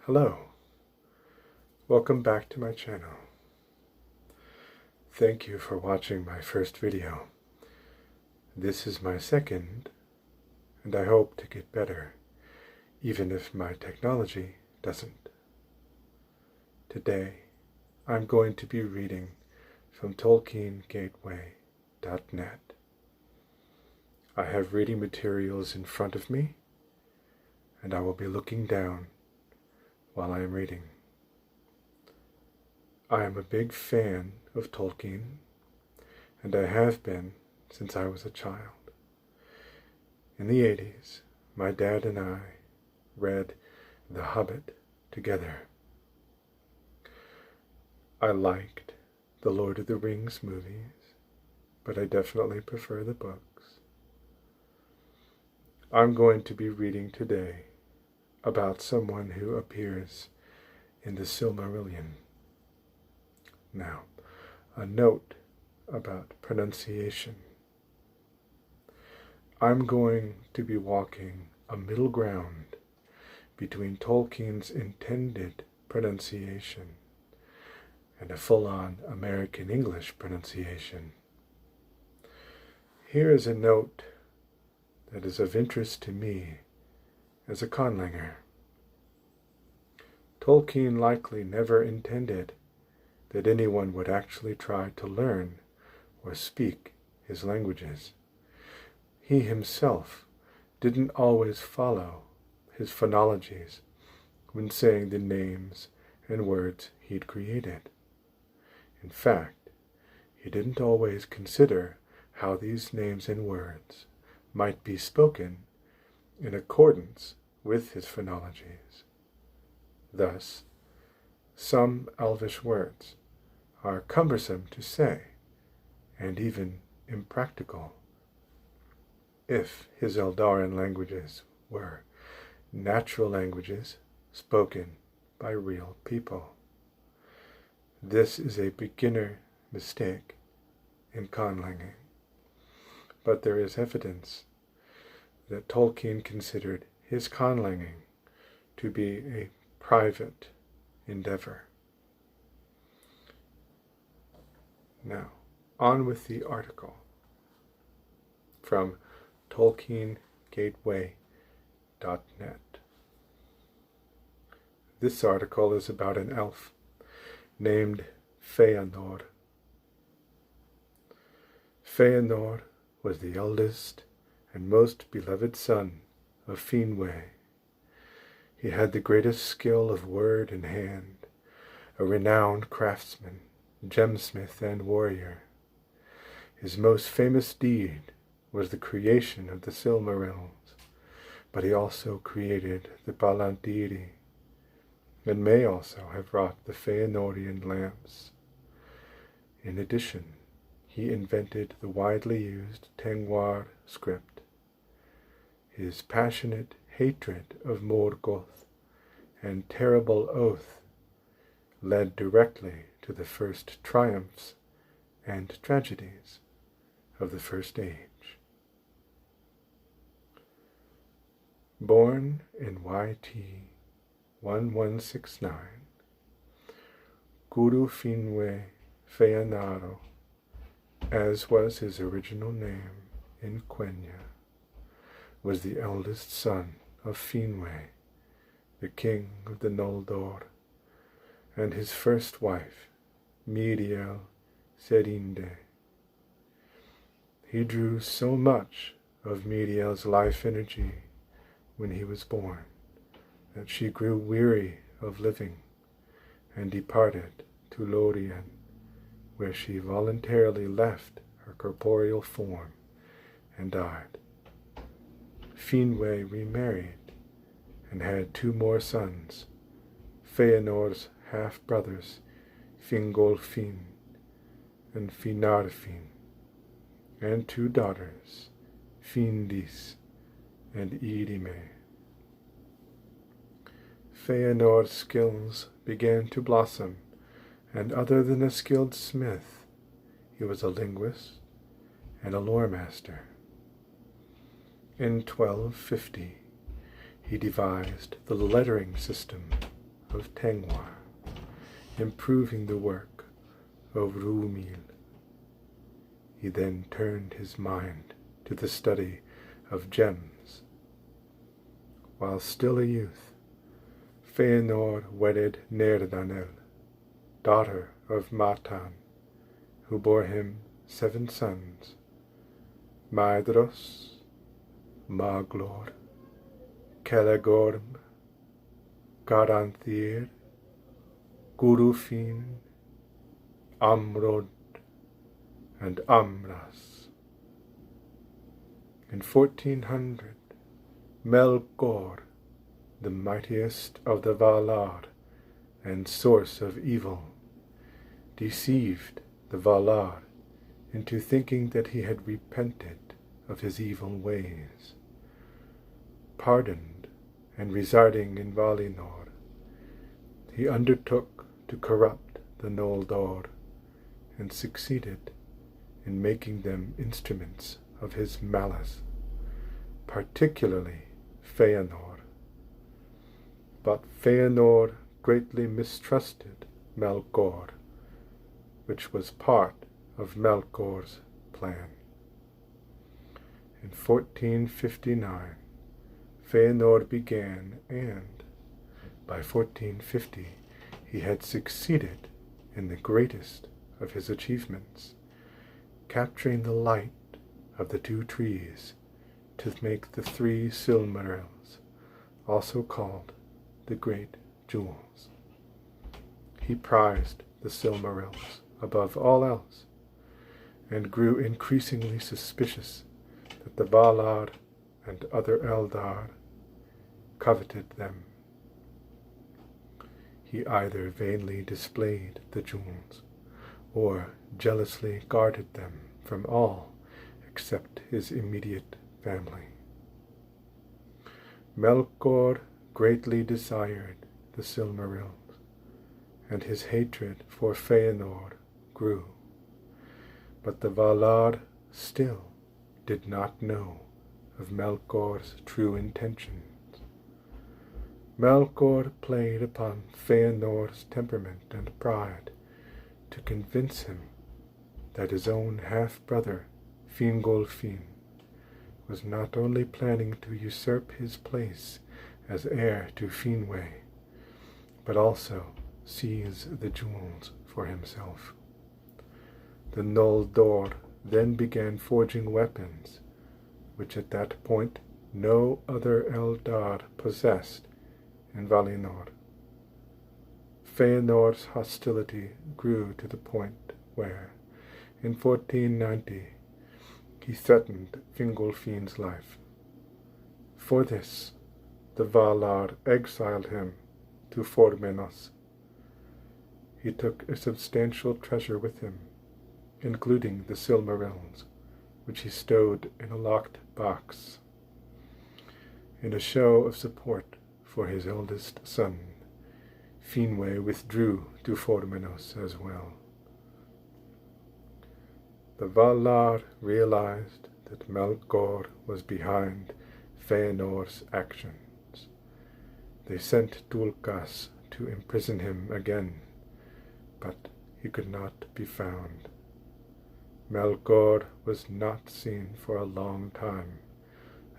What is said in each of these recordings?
Hello, welcome back to my channel. Thank you for watching my first video. This is my second, and I hope to get better, even if my technology doesn't. Today, I'm going to be reading from TolkienGateway.net. I have reading materials in front of me, and I will be looking down while I am reading. I am a big fan of Tolkien, and I have been since I was a child. In the 80s, my dad and I read The Hobbit together. I liked the Lord of the Rings movies, but I definitely prefer the books. I'm going to be reading today about someone who appears in the Silmarillion. Now, a note about pronunciation. I'm going to be walking a middle ground between Tolkien's intended pronunciation and a full-on American English pronunciation. Here is a note that is of interest to me as a conlanger. Tolkien likely never intended that anyone would actually try to learn or speak his languages. He himself didn't always follow his phonologies when saying the names and words he'd created. In fact, he didn't always consider how these names and words might be spoken in accordance with his phonologies. Thus, some Elvish words are cumbersome to say, and even impractical, if his Eldarin languages were natural languages spoken by real people. This is a beginner mistake in conlanging, but there is evidence that Tolkien considered his conlanging to be a private endeavor. Now, on with the article from TolkienGateway.net. This article is about an elf named Fëanor. Fëanor was the eldest and most beloved son of Finwë. He had the greatest skill of word and hand, a renowned craftsman, gemsmith, and warrior. His most famous deed was the creation of the Silmarils, but he also created the Balantiri, and may also have wrought the Fëanorian lamps. In addition, he invented the widely used Tengwar script. His passionate hatred of Morgoth and terrible oath led directly to the first triumphs and tragedies of the First Age. Born in YT 1169, Guru Finwë Fëanor, as was his original name in Quenya, was the eldest son of Finwë, the king of the Noldor, and his first wife, Miriel Serinde. He drew so much of Miriel's life energy when he was born that she grew weary of living and departed to Lorien, where she voluntarily left her corporeal form and died. Finwë remarried and had 2 more sons, Fëanor's half-brothers Fingolfin and Finarfin, and 2 daughters, Findis and Irime. Fëanor's skills began to blossom, and other than a skilled smith, he was a linguist and a lore master. In 1250, he devised the lettering system of Tengwar, improving the work of Rúmil. He then turned his mind to the study of gems. While still a youth, Fëanor wedded Neirdanel, daughter of Matan, who bore him 7 sons: Maedhros, Maglor, Celegorm, Garanthir, Gurufin, Amrod, and Amras. In 1400, Melkor, the mightiest of the Valar and source of evil, deceived the Valar into thinking that he had repented of his evil ways. Pardoned and residing in Valinor, he undertook to corrupt the Noldor and succeeded in making them instruments of his malice, particularly Fëanor. But Fëanor greatly mistrusted Melkor, which was part of Melkor's plan. In 1459, Fëanor began, and by 1450 he had succeeded in the greatest of his achievements, capturing the light of the 2 trees to make the 3 Silmarils, also called the Great Jewels. He prized the Silmarils above all else, and grew increasingly suspicious that the Valar and other Eldar coveted them. He either vainly displayed the jewels, or jealously guarded them from all except his immediate family. Melkor greatly desired the Silmarils, and his hatred for Fëanor grew. But the Valar still did not know of Melkor's true intentions. Melkor played upon Fëanor's temperament and pride to convince him that his own half-brother, Fingolfin, was not only planning to usurp his place as heir to Finwë, but also seize the jewels for himself. The Noldor then began forging weapons, which at that point no other Eldar possessed in Valinor. Fëanor's hostility grew to the point where, in 1490, he threatened Fingolfin's life. For this, the Valar exiled him to Formenos. He took a substantial treasure with him, including the Silmarils, which he stowed in a locked box. In a show of support for his eldest son, Finwë withdrew to Formenos as well. The Valar realized that Melkor was behind Fëanor's actions. They sent Dulkas to imprison him again, but he could not be found. Melkor was not seen for a long time,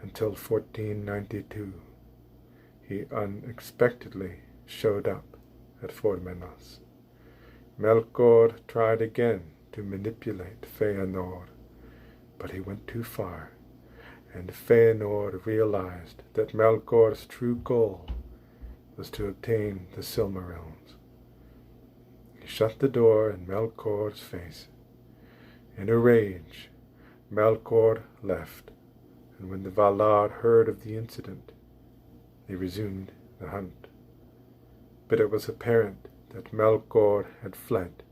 until 1492. He unexpectedly showed up at Formenos. Melkor tried again to manipulate Fëanor, but he went too far, and Fëanor realized that Melkor's true goal was to obtain the Silmarils. He shut the door in Melkor's face. In a rage, Melkor left, and when the Valar heard of the incident, they resumed the hunt. But it was apparent that Melkor had fled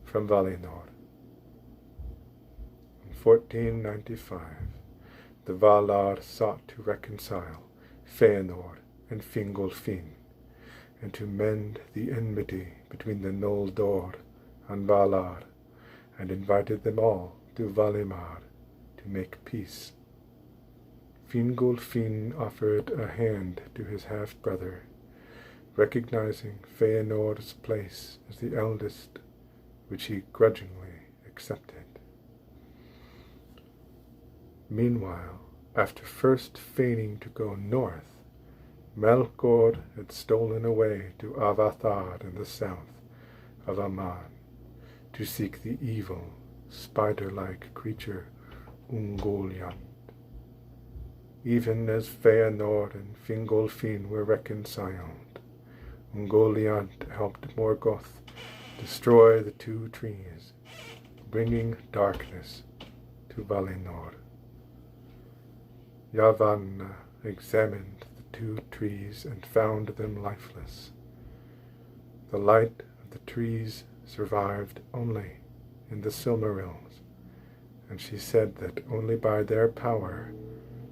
from Valinor. In 1495, the Valar sought to reconcile Fëanor and Fingolfin, and to mend the enmity between the Noldor and Valar, and invited them all to Valimar to make peace. Fingolfin offered a hand to his half-brother, recognizing Fëanor's place as the eldest, which he grudgingly accepted. Meanwhile, after first feigning to go north, Melkor had stolen away to Avathar in the south of Aman to seek the evil, spider-like creature Ungoliant. Even as Fëanor and Fingolfin were reconciled, Ungoliant helped Morgoth destroy the two trees, bringing darkness to Valinor. Yavanna examined the two trees and found them lifeless. The light of the trees survived only in the Silmarils, and she said that only by their power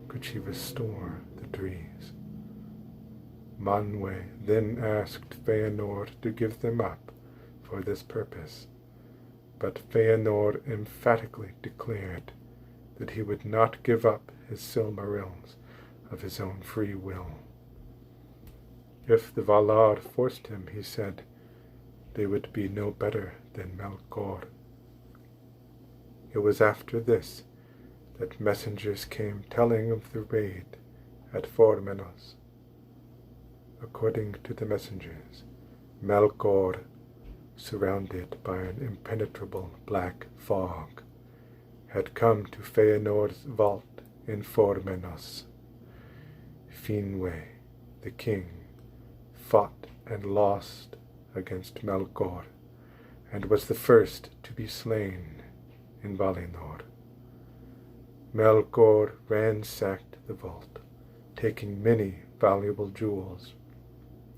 could she restore the trees. Manwë then asked Fëanor to give them up for this purpose, but Fëanor emphatically declared that he would not give up his Silmarils of his own free will. If the Valar forced him, he said, they would be no better than Melkor. It was after this that messengers came telling of the raid at Formenos. According to the messengers, Melkor, surrounded by an impenetrable black fog, had come to Fëanor's vault in Formenos. Finwë, the king, fought and lost against Melkor, and was the first to be slain in Valinor. Melkor ransacked the vault, taking many valuable jewels,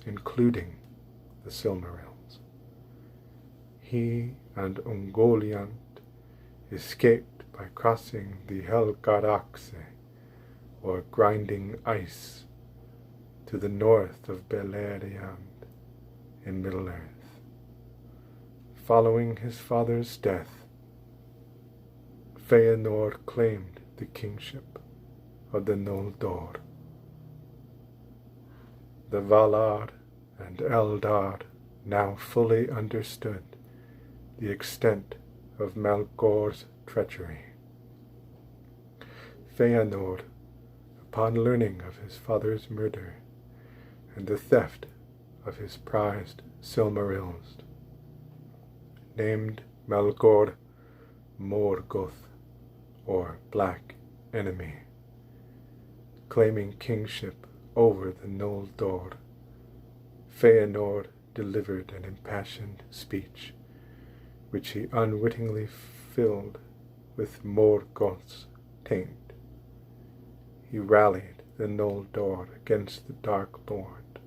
including the Silmarils. He and Ungoliant escaped by crossing the Helgaraxe, or grinding ice, to the north of Beleriand in Middle-earth. Following his father's death, Fëanor claimed the kingship of the Noldor. The Valar and Eldar now fully understood the extent of Melkor's treachery. Fëanor, upon learning of his father's murder and the theft of his prized Silmarils, named Melkor Morgoth, or Black Enemy, claiming kingship over the Noldor. Fëanor delivered an impassioned speech, which he unwittingly filled with Morgoth's taint. He rallied the Noldor against the Dark Lord,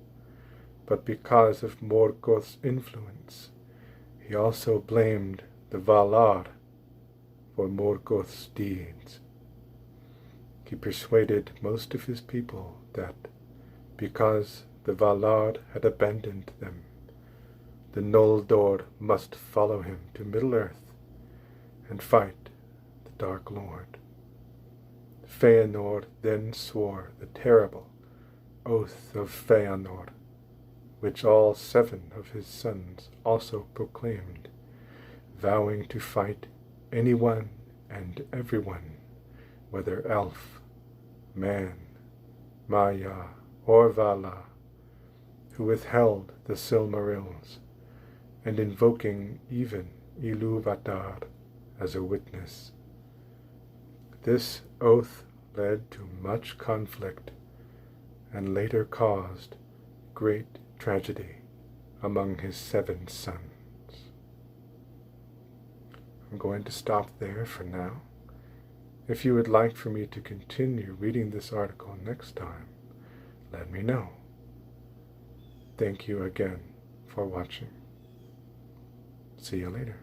but because of Morgoth's influence, he also blamed the Valar for Morgoth's deeds. He persuaded most of his people that, because the Valar had abandoned them, the Noldor must follow him to Middle-earth and fight the Dark Lord. Fëanor then swore the terrible Oath of Fëanor, which all 7 of his sons also proclaimed, vowing to fight anyone and everyone, whether elf, man, Maya, or Vala, who withheld the Silmarils, and invoking even Ilúvatar as a witness. This oath led to much conflict and later caused great tragedy among his 7 sons. I'm going to stop there for now. If you would like for me to continue reading this article next time, let me know. Thank you again for watching. See you later.